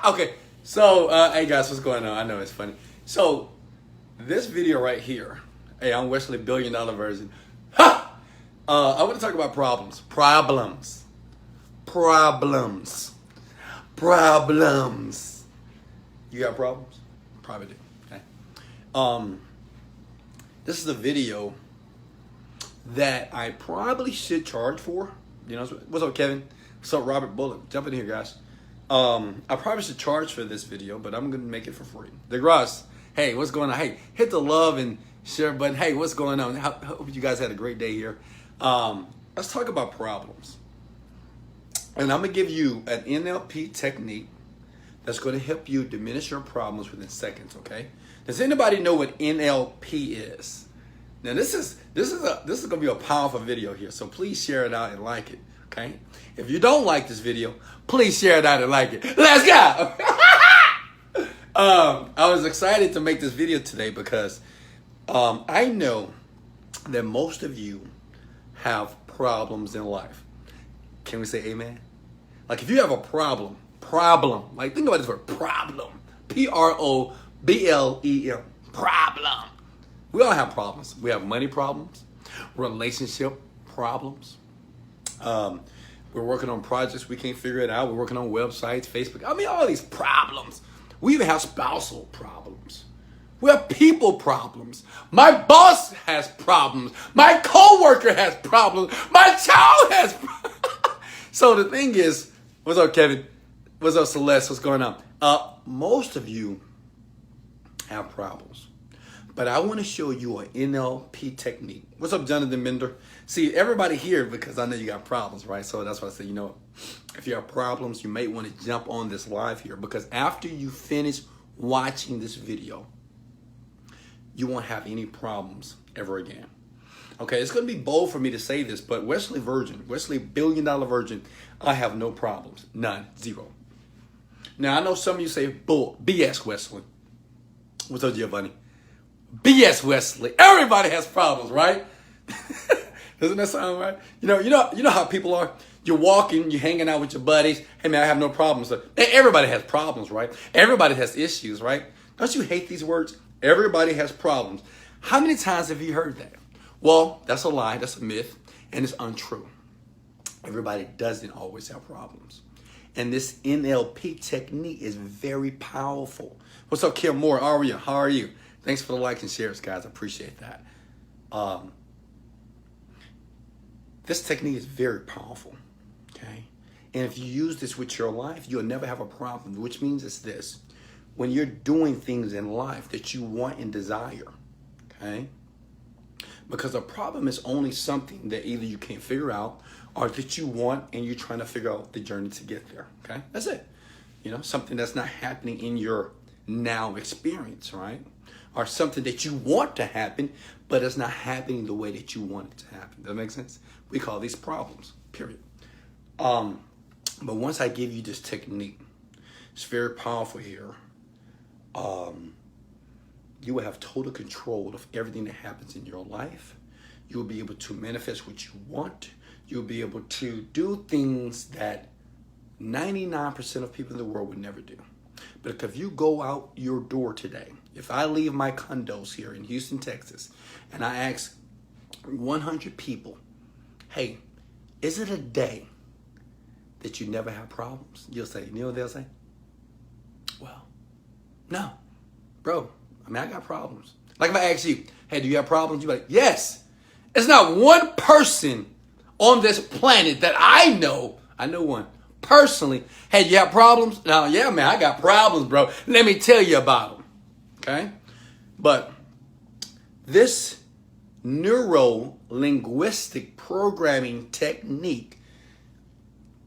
Okay, so, hey guys, what's going on? I know it's funny. So, this video right here, hey, I'm Wesley Virgin. Ha! I want to talk about problems. Problems. You got problems? Probably do. Okay. This is a video that I probably should charge for. You know, what's up, Kevin? What's up, Robert Bullock? Jump in here, guys. I probably should charge for this video, but I'm gonna make it for free. DeGrasse, hey, what's going on? Hey, hit the love and share button. Hey, what's going on? Hope you guys had a great day here. Let's talk about problems. And I'm gonna give you an NLP technique that's gonna help you diminish your problems within seconds. Okay? Does anybody know what NLP is? Now this is gonna be a powerful video here, so please share it out and like it. Okay? If you don't like this video, please share it out and like it. Let's go! I was excited to make this video today because I know that most of you have problems in life. Can we say amen? Like if you have a problem, like think about this word, problem. Problem. Problem. We all have problems. We have money problems, relationship problems. We're working on projects, we can't figure it out. We're working on websites, Facebook. I mean, all these problems. We even have spousal problems. We have people problems. My boss has problems. My coworker has problems. My child has problems. So the thing is, what's up, Kevin? What's up, Celeste? What's going on? Most of you have problems. But I want to show you an NLP technique. What's up, Jonathan Mender? See, everybody here, because I know you got problems, right? So that's why I say, if you have problems, you may want to jump on this live here. Because after you finish watching this video, you won't have any problems ever again. Okay, it's going to be bold for me to say this, but Wesley $1 billion Virgin, I have no problems. None. Zero. Now, I know some of you say, BS, Wesley. What's up, Giovanni? BS, Wesley. Everybody has problems, right? Doesn't that sound right? You know how people are. You're walking, you're hanging out with your buddies. Hey man, I have no problems. Everybody has problems, right? Everybody has issues, right? Don't you hate these words? Everybody has problems. How many times have you heard that? Well, that's a lie. That's a myth, and it's untrue. Everybody doesn't always have problems. And this NLP technique is very powerful. What's up, Kim Moore? How are you? Thanks for the likes and shares, guys. I appreciate that. This technique is very powerful, okay? And if you use this with your life, you'll never have a problem, which means it's this. When you're doing things in life that you want and desire, okay? Because a problem is only something that either you can't figure out or that you want and you're trying to figure out the journey to get there, okay? That's it. Something that's not happening in your now experience, right? Or something that you want to happen, but it's not happening the way that you want it to happen. Does that make sense? We call these problems, period. But once I give you this technique, it's very powerful here. You will have total control of everything that happens in your life. You will be able to manifest what you want. You'll be able to do things that 99% of people in the world would never do. But if you go out your door today, if I leave my condos here in Houston, Texas, and I ask 100 people, hey, is it a day that you never have problems? You'll say, you know what they'll say? Well, no, bro, I got problems. Like if I ask you, hey, do you have problems? You're like, yes. There's not one person on this planet that I know one, personally, hey, you have problems? No, yeah, man, I got problems, bro. Let me tell you about them. Okay? But this neuro-linguistic programming technique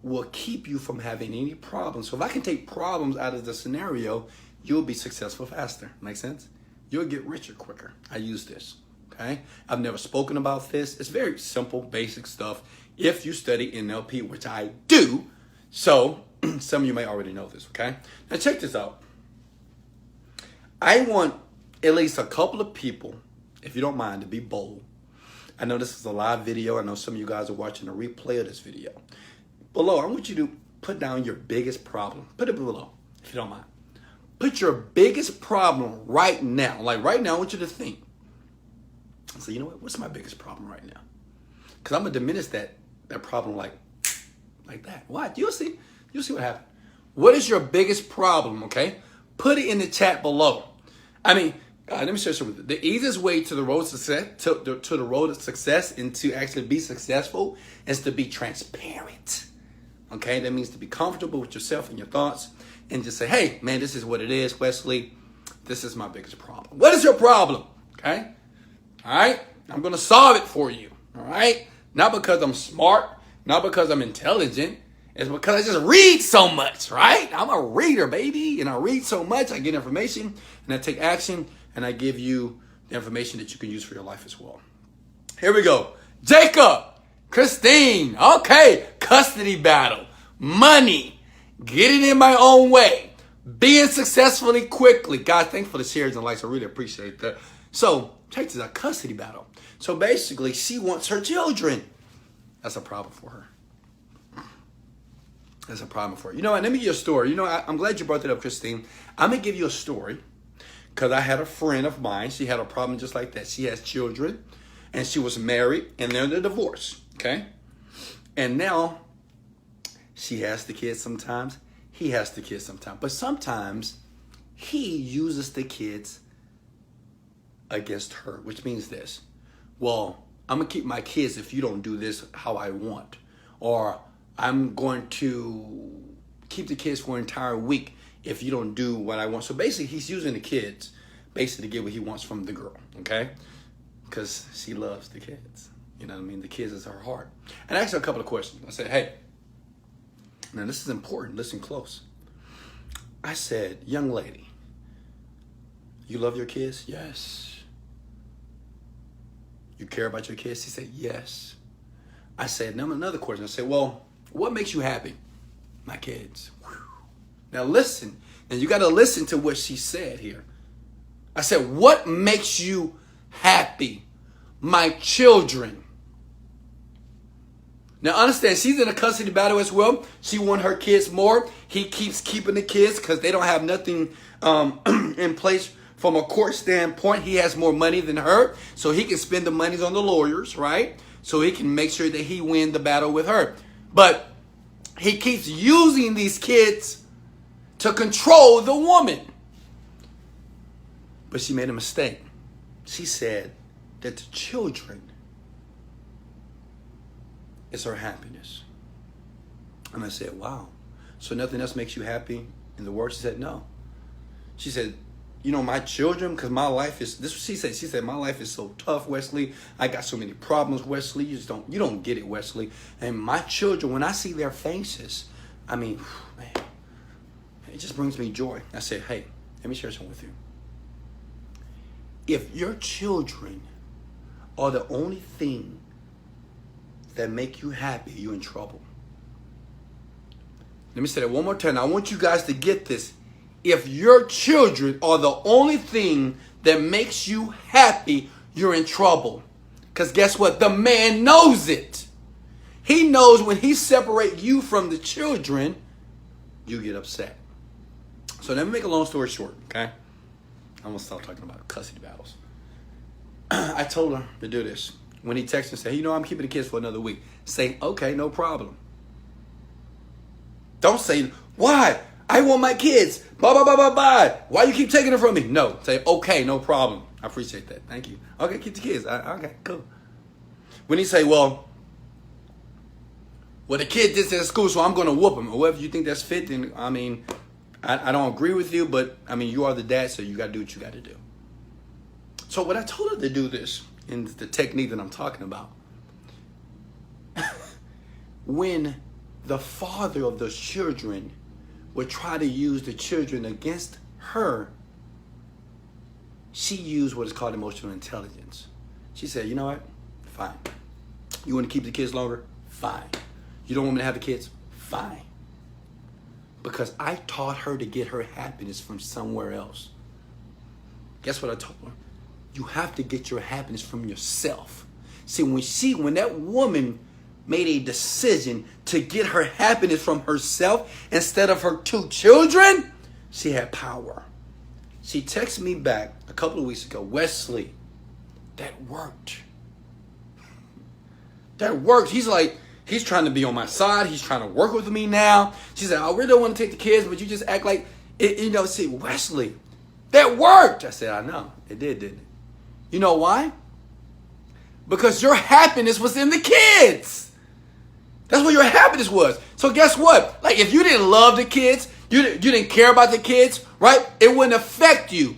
will keep you from having any problems. So if I can take problems out of the scenario, you'll be successful faster. Make sense? You'll get richer quicker. I use this. Okay? I've never spoken about this. It's very simple, basic stuff. If you study NLP, which I do, so some of you may already know this, okay? Now check this out. I want at least a couple of people, if you don't mind, to be bold. I know this is a live video. I know some of you guys are watching a replay of this video. Below, I want you to put down your biggest problem. Put it below. if you don't mind. Put your biggest problem right now. Like right now, I want you to think. So you know what? What's my biggest problem right now? Because I'm gonna diminish that problem like that. Why? You'll see what happens. What is your biggest problem? Okay, put it in the chat below. I mean, let me share something. The easiest way to the road to success, to the road to success, and to actually be successful is to be transparent. Okay, that means to be comfortable with yourself and your thoughts, and just say, "Hey, man, this is what it is, Wesley. This is my biggest problem. What is your problem?" Okay, all right. I'm gonna solve it for you. All right, not because I'm smart, not because I'm intelligent. It's because I just read so much, right? I'm a reader, baby, and I read so much. I get information, and I take action, and I give you the information that you can use for your life as well. Here we go. Jacob, Christine, okay, custody battle, money, getting in my own way, being successfully quickly. God, thanks for the shares and likes. I really appreciate that. So, check this out, custody battle. So basically, she wants her children. That's a problem for her. That's a problem for her. You know what? Let me give you a story. You know, I'm glad you brought that up, Christine. I'm going to give you a story because I had a friend of mine. She had a problem just like that. She has children, and she was married, and they're in a divorce, okay? And now she has the kids sometimes. He has the kids sometimes. But sometimes he uses the kids against her, which means this. Well, I'm going to keep my kids if you don't do this how I want. Or I'm going to keep the kids for an entire week if you don't do what I want. So basically, he's using the kids basically to get what he wants from the girl, okay? Because she loves the kids. You know what I mean? The kids is her heart. And I asked her a couple of questions. I said, hey, now this is important. Listen close. I said, young lady, you love your kids? Yes. You care about your kids? She said, yes. I said, now another question. I said, well, what makes you happy? My kids. Whew. Now listen. Now you got to listen to what she said here. I said, what makes you happy? My children. Now understand, she's in a custody battle as well. She wants her kids more. He keeps keeping the kids because they don't have nothing in place from a court standpoint. He has more money than her, so he can spend the money on the lawyers, right? So he can make sure that he win the battle with her. But he keeps using these kids to control the woman. But she made a mistake. She said that the children is her happiness. And I said, wow. So nothing else makes you happy in the world? She said, no. She said, you know, my children, because my life is, this she said, my life is so tough, Wesley. I got so many problems, Wesley. You don't get it, Wesley. And my children, when I see their faces, I mean, man, it just brings me joy. I said, hey, let me share something with you. If your children are the only thing that make you happy, you're in trouble. Let me say that one more time. I want you guys to get this. If your children are the only thing that makes you happy, you're in trouble. Because guess what? The man knows it. He knows when he separates you from the children, you get upset. So let me make a long story short, okay? I'm going to stop talking about custody battles. I told her to do this. When he texted and said, hey, you know, I'm keeping the kids for another week. Say, okay, no problem. Don't say, why? I want my kids. Bye, bye, bye, bye, bye. Why you keep taking it from me? No. Say, okay, no problem. I appreciate that. Thank you. Okay, keep the kids. Okay, cool. When he say, well, the kid did this at school, so I'm going to whoop him. Or whatever you think that's fit, then, I mean, I don't agree with you, but, I mean, you are the dad, so you got to do what you got to do. So what I told her to do this, in the technique that I'm talking about, when the father of those children would try to use the children against her, she used what is called emotional intelligence. She said, you know what? Fine. You want to keep the kids longer? Fine. You don't want me to have the kids? Fine. Because I taught her to get her happiness from somewhere else. Guess what I told her? You have to get your happiness from yourself. See, when that woman made a decision to get her happiness from herself instead of her two children, She had power. She texted me back a couple of weeks ago, Wesley, that worked. That worked. He's like, he's trying to be on my side. He's trying to work with me now. She said, I really don't want to take the kids, but you just act like, see, Wesley, that worked. I said, I know. It did, didn't it? You know why? Because your happiness was in the kids. That's where your happiness was. So guess what? Like if you didn't love the kids, you didn't care about the kids, right? It wouldn't affect you.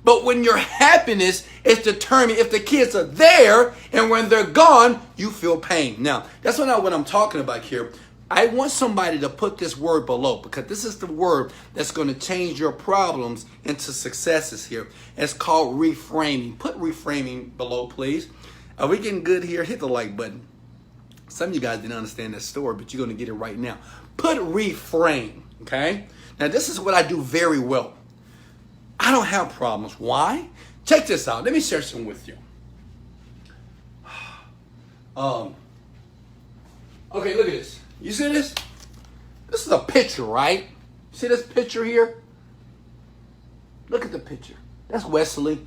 But when your happiness is determined if the kids are there and when they're gone, you feel pain. Now, that's not what I'm talking about here. I want somebody to put this word below because this is the word that's going to change your problems into successes here. It's called reframing. Put reframing below, please. Are we getting good here? Hit the like button. Some of you guys didn't understand that story, but you're going to get it right now. Put reframe, okay? Now, this is what I do very well. I don't have problems. Why? Check this out. Let me share some with you. Okay, look at this. You see this? This is a picture, right? See this picture here? Look at the picture. That's Wesley.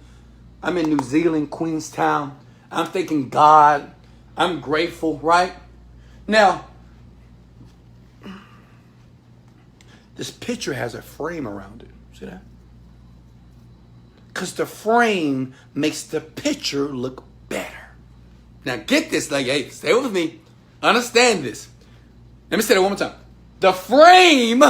I'm in New Zealand, Queenstown. I'm thanking God. I'm grateful, right? Now, this picture has a frame around it. See that? Because the frame makes the picture look better. Now get this, like, hey, stay with me. Understand this. Let me say that one more time. The frame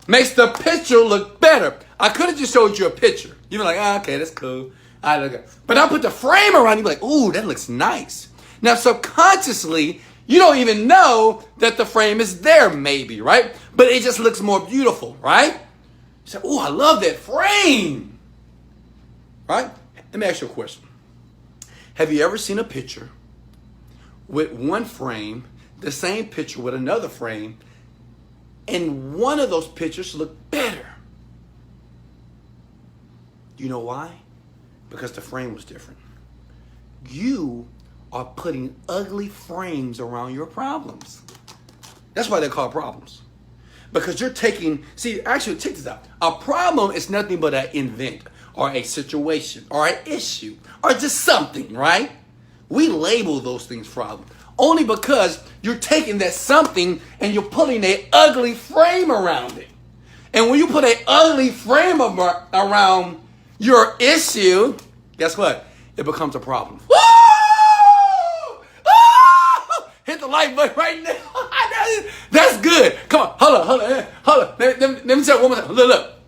makes the picture look better. I could have just showed you a picture. You'd be like, okay, that's cool. But I put the frame around, you'd be like, ooh, that looks nice. Now, subconsciously, you don't even know that the frame is there, maybe, right? But it just looks more beautiful, right? You say, ooh, I love that frame. Right? Let me ask you a question. Have you ever seen a picture with one frame, the same picture with another frame, and one of those pictures look better? You know why? Because the frame was different. You are putting ugly frames around your problems. That's why they're called problems. Because you're taking, actually, check this out. A problem is nothing but an event or a situation or an issue or just something, right? We label those things problems only because you're taking that something and you're putting an ugly frame around it. And when you put an ugly frame around your issue, guess what? It becomes a problem. Woo! Ah! Hit the like button right now. That's good. Come on, hold on. Let me say it one more time. Look.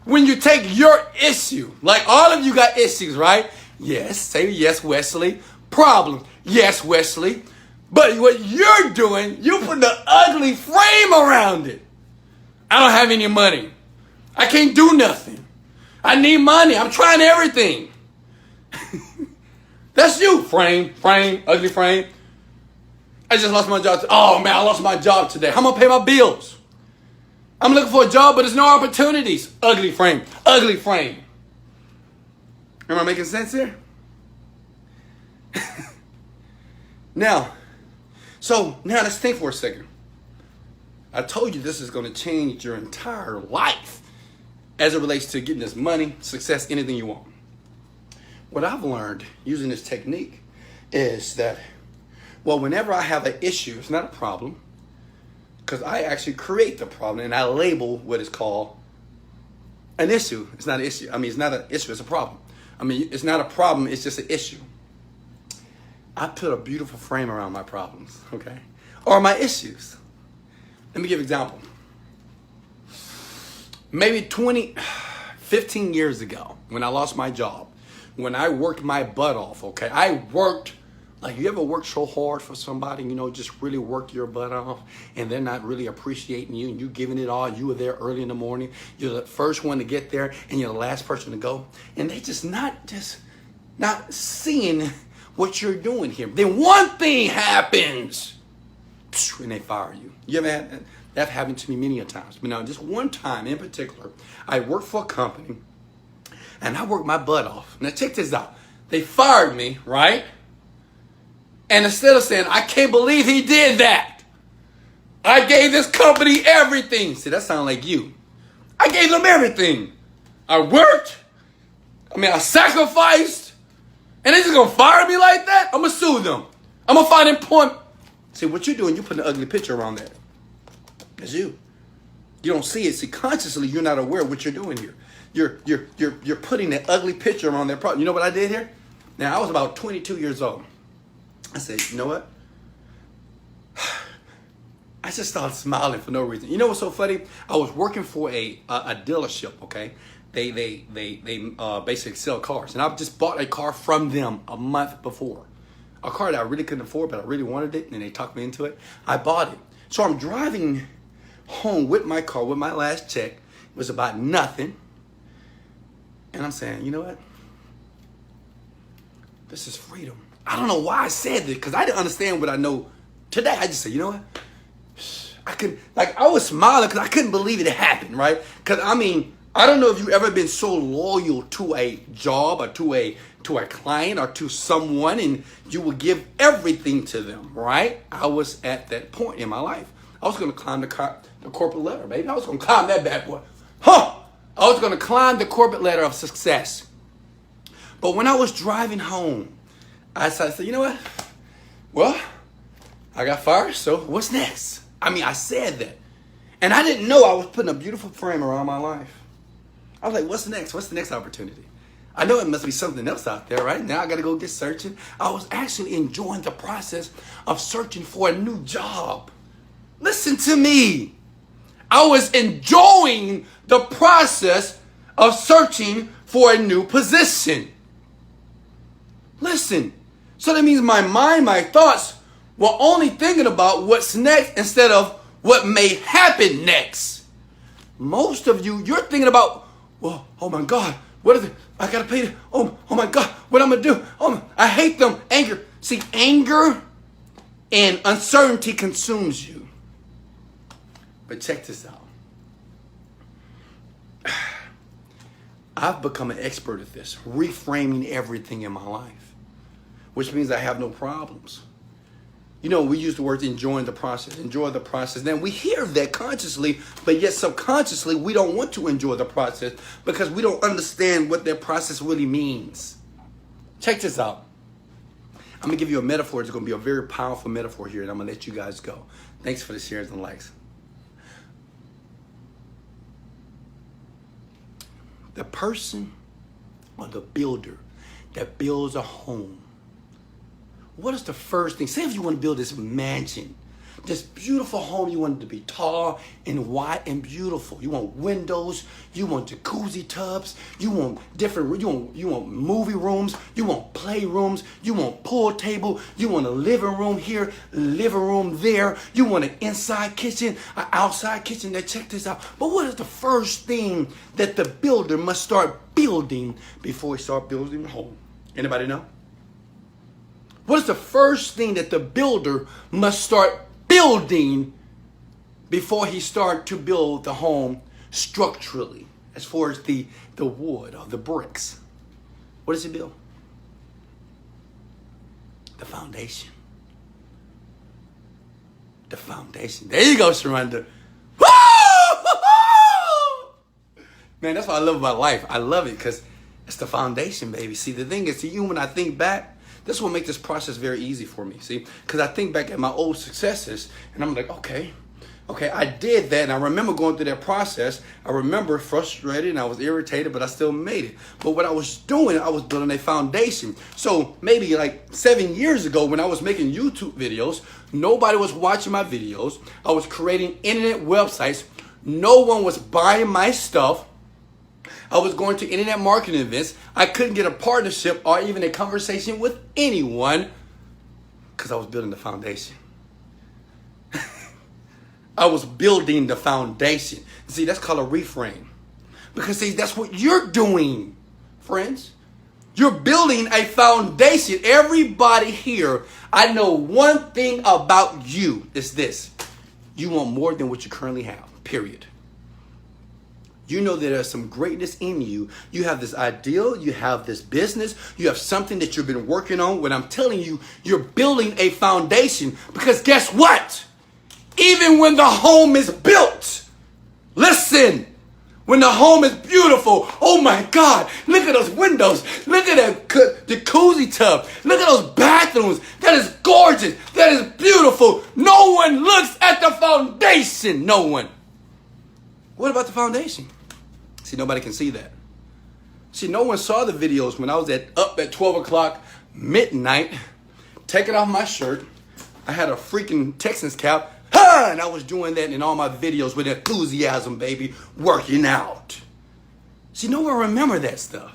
When you take your issue, like all of you got issues, right? Yes, say yes, Wesley. Problem, yes, Wesley. But what you're doing, you put the ugly frame around it. I don't have any money. I can't do nothing. I need money. I'm trying everything. That's you, frame, ugly frame. I just lost my job. Oh, man, I lost my job today. How am I going to pay my bills? I'm looking for a job, but there's no opportunities. Ugly frame. Am I making sense here? Now let's think for a second. I told you this is going to change your entire life as it relates to getting this money, success, anything you want. What I've learned using this technique is that, whenever I have an issue, it's not a problem, because I actually create the problem and I label what is called an issue. It's not an issue. It's not an issue, it's a problem. It's not a problem, it's just an issue. I put a beautiful frame around my problems, okay? Or my issues. Let me give an example. Maybe 15 years ago, when I lost my job, when I worked my butt off, okay? I worked, like, you ever work so hard for somebody, just really work your butt off, and they're not really appreciating you, and you giving it all. You were there early in the morning. You're the first one to get there, and you're the last person to go. And they just not seeing what you're doing here. Then one thing happens, and they fire you. You ever had that? That happened to me many a times. But now, just one time in particular, I worked for a company, and I worked my butt off. Now, check this out. They fired me, right? And instead of saying, I can't believe he did that, I gave this company everything. See, that sounds like you. I gave them everything. I worked. I sacrificed. And they just going to fire me like that? I'm going to sue them. I'm going to find employment. See, what you're doing, you're putting an ugly picture around that. That's you. You don't see it. See, consciously, you're not aware of what you're doing here. You're putting an ugly picture around that problem. You know what I did here? Now, I was about 22 years old. I said, you know what? I just started smiling for no reason. You know what's so funny? I was working for a dealership, okay? They basically sell cars. And I just bought a car from them a month before. A car that I really couldn't afford, but I really wanted it, and they talked me into it. I bought it. So I'm driving home with my car, with my last check. It was about nothing. And I'm saying, you know what? This is freedom. I don't know why I said this, because I didn't understand what I know today. I just said, you know what? I was smiling because I couldn't believe it happened, right? Because, I don't know if you've ever been so loyal to a job or to a client or to someone, and you will give everything to them, right? I was at that point in my life. I was going to climb the corporate ladder, baby. I was going to climb that bad boy. I was going to climb the corporate ladder of success. But when I was driving home, I said, you know what? Well, I got fired, so what's next? I said that. And I didn't know I was putting a beautiful frame around my life. I was like, what's next? What's the next opportunity? I know it must be something else out there, right? Now I got to go get searching. I was actually enjoying the process of searching for a new job. Listen to me. I was enjoying the process of searching for a new position. Listen. So that means my mind, my thoughts were only thinking about what's next instead of what may happen next. Most of you, you're thinking about, well, oh my God, what is it? I got to pay it. Oh my God, what I'm going to do? I hate them. Anger. See, anger and uncertainty consumes you. But check this out. I've become an expert at this, reframing everything in my life, which means I have no problems. You know, we use the words enjoying the process, enjoy the process. Then we hear that consciously, but yet subconsciously, we don't want to enjoy the process because we don't understand what that process really means. Check this out. I'm going to give you a metaphor. It's going to be a very powerful metaphor here, and I'm going to let you guys go. Thanks for the shares and likes. The person or the builder that builds a home, what is the first thing? Say if you want to build this mansion, this beautiful home, you want it to be tall and wide and beautiful. You want windows, you want jacuzzi tubs, you want different, you want movie rooms, you want playrooms, you want pool table, you want a living room here, living room there, you want an inside kitchen, an outside kitchen. Now check this out. But what is the first thing that the builder must start building before he starts building the home? Anybody know? What is the first thing that the builder must start building before he starts to build the home structurally, as far as the wood or the bricks? What does he build? The foundation. The foundation. There you go, Sharonda. Man, that's what I love about life. I love it because it's the foundation, baby. See, the thing is, to you, when I think back, this will make this process very easy for me, see? Because I think back at my old successes, and I'm like, okay, I did that, and I remember going through that process. I remember frustrated, and I was irritated, but I still made it. But what I was doing, I was building a foundation. So maybe like 7 years ago when I was making YouTube videos, nobody was watching my videos. I was creating internet websites. No one was buying my stuff. I was going to internet marketing events. I couldn't get a partnership or even a conversation with anyone because I was building the foundation. I was building the foundation. See, that's called a reframe. Because see, that's what you're doing, friends. You're building a foundation. Everybody here, I know one thing about you is this. You want more than what you currently have, period. You know that there's some greatness in you. You have this ideal. You have this business. You have something that you've been working on. When I'm telling you, you're building a foundation. Because guess what? Even when the home is built, listen, When the home is beautiful, oh my God, look at those windows. Look at that jacuzzi tub. Look at those bathrooms. That is gorgeous. That is beautiful. No one looks at the foundation. No one. What about the foundation? See, nobody can see that. See, no one saw the videos when I was up at 12 o'clock midnight, taking off my shirt. I had a freaking Texans cap. And I was doing that in all my videos with enthusiasm, baby, working out. See, no one remember that stuff.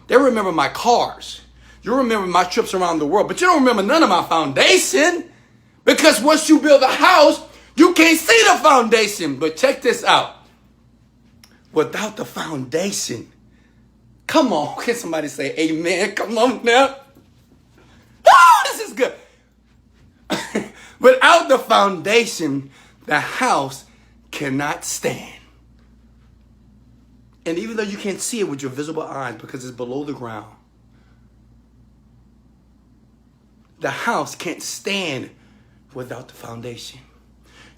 They remember my cars. You remember my trips around the world, but you don't remember none of my foundation. Because once you build a house, you can't see the foundation. But check this out. Without the foundation, come on, can somebody say amen? Come on now. Oh, this is good. Without the foundation, the house cannot stand. And even though you can't see it with your visible eyes because it's below the ground, the house can't stand without the foundation.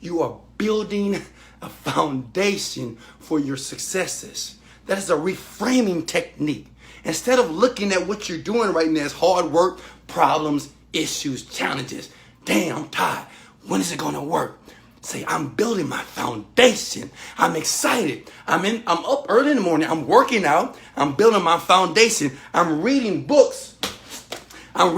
You are building a foundation for your successes. That is a reframing technique. Instead of looking at what you're doing right now as hard work, problems, issues, challenges. Damn, I'm tired. When is it going to work? Say, I'm building my foundation. I'm excited. I'm up early in the morning. I'm working out. I'm building my foundation. I'm reading books. I'm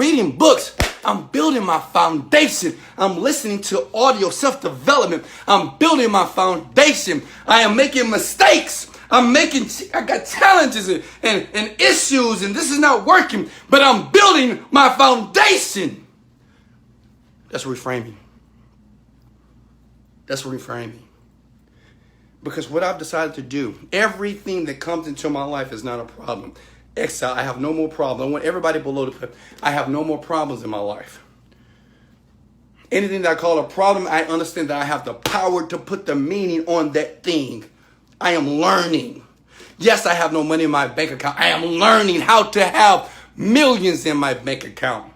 building my foundation. I'm listening to audio self-development. I'm building my foundation. I am making mistakes. I got challenges and issues, and this is not working, but I'm building my foundation. That's reframing. That's reframing. Because what I've decided to do, everything that comes into my life is not a problem. Exile, I have no more problems. I want everybody below to put, I have no more problems in my life. Anything that I call a problem, I understand that I have the power to put the meaning on that thing. I am learning. Yes, I have no money in my bank account. I am learning how to have millions in my bank account.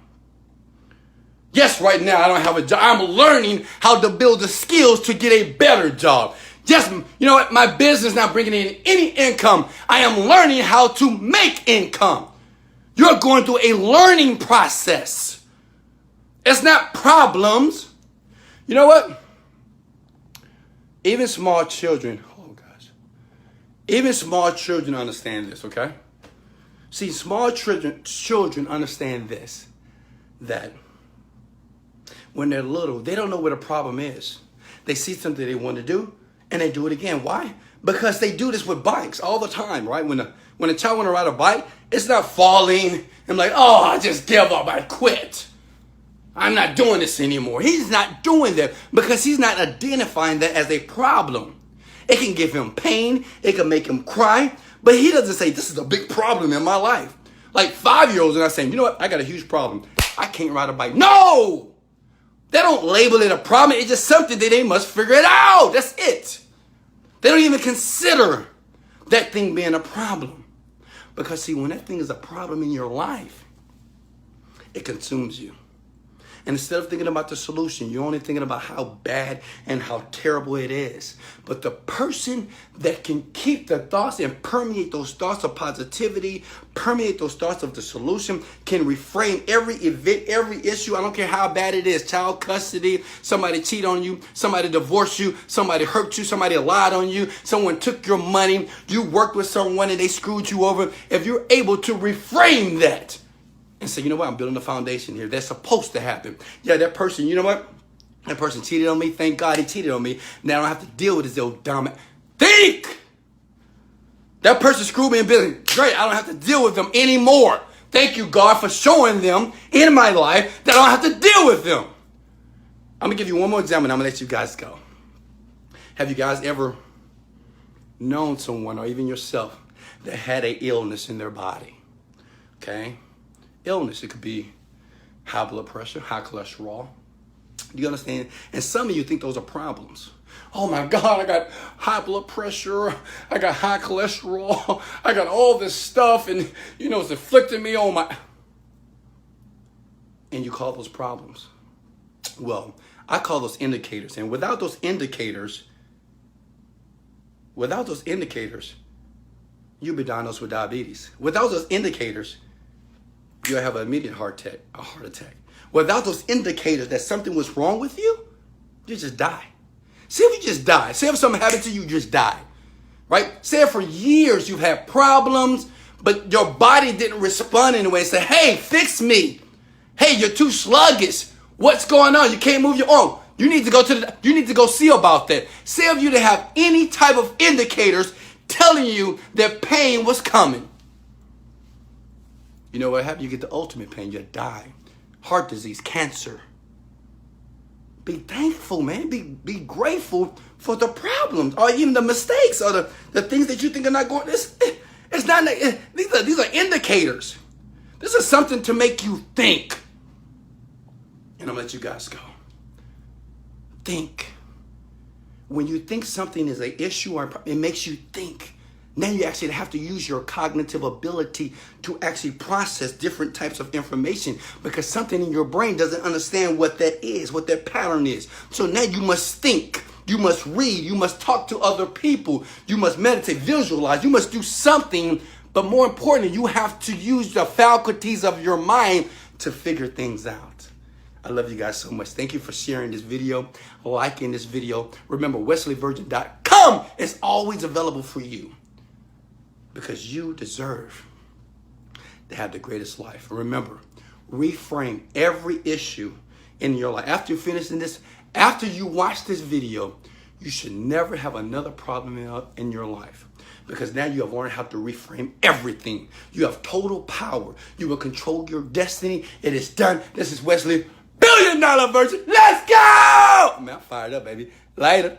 Yes, right now I don't have a job. I'm learning how to build the skills to get a better job. Yes, you know what? My business is not bringing in any income. I am learning how to make income. You're going through a learning process. It's not problems. You know what? Even small children, even small children understand this, okay? See, small children understand this, that when they're little, they don't know what a problem is. They see something they want to do, and they do it again. Why? Because they do this with bikes all the time, right? When a child want to ride a bike, it's not falling and like, oh, I just give up, I quit. I'm not doing this anymore. He's not doing that because he's not identifying that as a problem. It can give him pain. It can make him cry. But he doesn't say, this is a big problem in my life. Like 5-year-olds are not saying, you know what? I got a huge problem. I can't ride a bike. No! They don't label it a problem. It's just something that they must figure it out. That's it. They don't even consider that thing being a problem. Because see, when that thing is a problem in your life, it consumes you. And instead of thinking about the solution, you're only thinking about how bad and how terrible it is. But the person that can keep the thoughts and permeate those thoughts of positivity, permeate those thoughts of the solution, can reframe every event, every issue. I don't care how bad it is. Child custody, somebody cheat on you, somebody divorced you, somebody hurt you, somebody lied on you, someone took your money, you worked with someone and they screwed you over. If you're able to reframe that, and say, you know what, I'm building a foundation here. That's supposed to happen. Yeah, that person, you know what? That person cheated on me. Thank God he cheated on me. Now I don't have to deal with his old dominant. Think! That person screwed me in business. Great, I don't have to deal with them anymore. Thank you, God, for showing them in my life that I don't have to deal with them. I'm going to give you one more example and I'm going to let you guys go. Have you guys ever known someone or even yourself that had an illness in their body? Okay? Illness. It could be high blood pressure, high cholesterol. Do you understand? And some of you think those are problems. Oh my God, I got high blood pressure. I got high cholesterol. I got all this stuff and, you know, it's afflicting me on my... And you call those problems. Well, I call those indicators. And without those indicators, Without those indicators, you'll be diagnosed with diabetes. Without those indicators, you'll have an immediate heart attack. Without those indicators that something was wrong with you, you just die. Say if you just die. Say if something happened to you, you just die. Right? Say if for years you've had problems, but your body didn't respond in a way and say, hey, fix me. Hey, you're too sluggish. What's going on? You can't move your arm. You need to go see about that. Say if you didn't have any type of indicators telling you that pain was coming. You know what happened? You get the ultimate pain. You die. Heart disease, cancer. Be thankful, man. Be grateful for the problems or even the mistakes or the things that you think are not going. It's not. These are indicators. This is something to make you think. And I'm gonna let you guys go. Think. When you think something is an issue or it makes you think. Now you actually have to use your cognitive ability to actually process different types of information because something in your brain doesn't understand what that is, what that pattern is. So now you must think, you must read, you must talk to other people, you must meditate, visualize, you must do something. But more importantly, you have to use the faculties of your mind to figure things out. I love you guys so much. Thank you for sharing this video, liking this video. Remember, wesleyvirgin.com is always available for you because you deserve to have the greatest life. Remember, reframe every issue in your life. After you're finishing this, after you watch this video, you should never have another problem in your life. Because now you have learned how to reframe everything. You have total power. You will control your destiny. It is done. This is Wesley, $1 billion Virgin. Let's go! Man, I'm fired up, baby. Later.